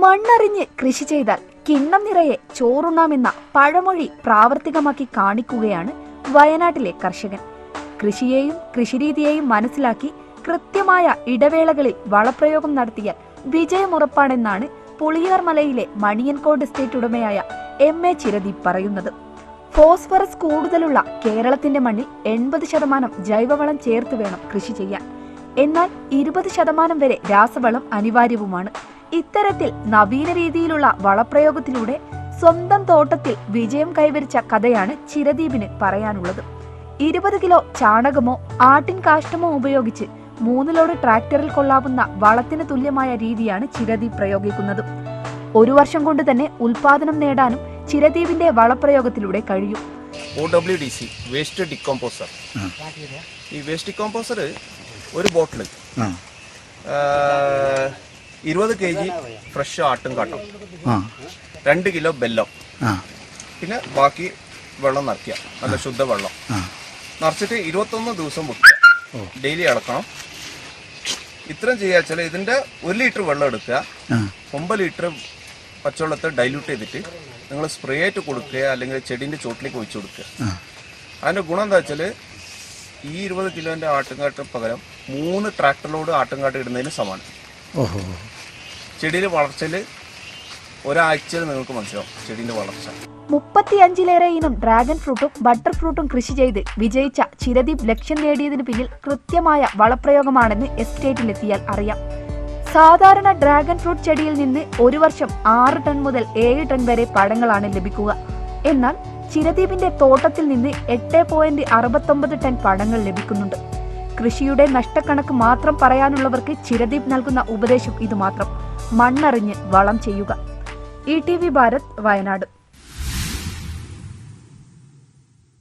മണ്ണറിഞ്ഞ് കൃഷി ചെയ്താൽ കിണ്ണം നിറയെ ചോറുണ്ണാമെന്ന പഴമൊഴി പ്രാവർത്തികമാക്കി കാണിക്കുകയാണ് വയനാട്ടിലെ കർഷകൻ. കൃഷിയെയും കൃഷിരീതിയെയും മനസ്സിലാക്കി കൃത്യമായ ഇടവേളകളിൽ വളപ്രയോഗം നടത്തിയാൽ വിജയമുറപ്പാണെന്നാണ് പുളിയാർമലയിലെ മണിയൻകോട് എസ്റ്റേറ്റ് ഉടമയായ എം.എ. ചിരദീപ് പറയുന്നത്. ഫോസ്ഫറസ് കൂടുതലുള്ള കേരളത്തിന്റെ മണ്ണിൽ 80% ജൈവവളം ചേർത്ത് വേണം കൃഷി ചെയ്യാൻ. എന്നാൽ 20% വരെ രാസവളം അനിവാര്യവുമാണ്. ഇത്തരത്തിൽ നവീന രീതിയിലുള്ള വളപ്രയോഗത്തിലൂടെ സ്വന്തം തോട്ടത്തിൽ വിജയം കൈവരിച്ച കഥയാണ് ചിരദീപിന് പറയാനുള്ളത്. 20 കിലോ ചാണകമോ ആട്ടിൻ കാഷ്ടമോ ഉപയോഗിച്ച് 3 ലോഡ് ട്രാക്ടറിൽ കൊള്ളാവുന്ന വളത്തിന് തുല്യമായ രീതിയാണ് ചിരദീപ് പ്രയോഗിക്കുന്നത്. 1 വർഷം കൊണ്ട് തന്നെ ഉൽപാദനം നേടാനും ചിരദീപിന്റെ വളപ്രയോഗത്തിലൂടെ കഴിയും. OWDC waste decomposer. ഈ വേസ്റ്റ് ഡിക്കോമ്പോസർ ഒരു ബോട്ടിൽ 20 kg ഫ്രഷ് ആട്ടും കാട്ടം, 2 കിലോ ബെല്ലം, പിന്നെ ബാക്കി വെള്ളം നിറയ്ക്കുക, നല്ല ശുദ്ധ വെള്ളം നിറച്ചിട്ട് 21 ദിവസം വെക്കുക. ഡെയിലി ഇളക്കണം. ഇത്രയും ചെയ്യാച്ചാൽ ഇതിന്റെ 1 ലിറ്റർ വെള്ളം എടുക്കുക, 9 ലിറ്റർ പച്ചവെള്ളത്തെ ഡൈല്യൂട്ട് ചെയ്തിട്ട് നിങ്ങൾ സ്പ്രേ ആയിട്ട് കൊടുക്കുക, അല്ലെങ്കിൽ ചെടീൻ്റെ ചോട്ടിലേക്ക് ഒഴിച്ചു കൊടുക്കുക. അതിന്റെ ഗുണം എന്താ വെച്ചാൽ ഈ 20 കിലോന്റെ ആട്ടുംകാട്ടിന് പകരം 3 ട്രാക്ടർ ലോഡ് ആട്ടുംകാട്ട് ഇടുന്നതിന് സമാനം. ചെടിയുടെ വളർച്ചയിൽ ഒരാഴ്ചയിൽ നിങ്ങൾക്ക് മനസ്സിലാവും ചെടീന്റെ വളർച്ച. 35ലേറെ ഇനം ഡ്രാഗൺ ഫ്രൂട്ടും ബട്ടർ ഫ്രൂട്ടും കൃഷി ചെയ്ത് വിജയിച്ച ചിരദീപ് ലക്ഷ്യം നേടിയതിന് പിന്നിൽ കൃത്യമായ വളപ്രയോഗമാണെന്ന് എസ്റ്റേറ്റിലെത്തിയാൽ അറിയാം. സാധാരണ ഡ്രാഗൺ ഫ്രൂട്ട് ചെടിയിൽ നിന്ന് 1 വർഷം 6 ടൺ മുതൽ 7 ടൺ വരെ പഴങ്ങളാണ് ലഭിക്കുക. എന്നാൽ ചിരദീപിന്റെ തോട്ടത്തിൽ നിന്ന് 8.69 ടൺ പഴങ്ങൾ ലഭിക്കുന്നുണ്ട്. കൃഷിയുടെ നഷ്ടക്കണക്ക് മാത്രം പറയാനുള്ളവർക്ക് ചിരദീപ് നൽകുന്ന ഉപദേശം ഇതുമാത്രം: മണ്ണറിഞ്ഞ് വളം ചെയ്യുക. ETV ഭാരത്, വയനാട്.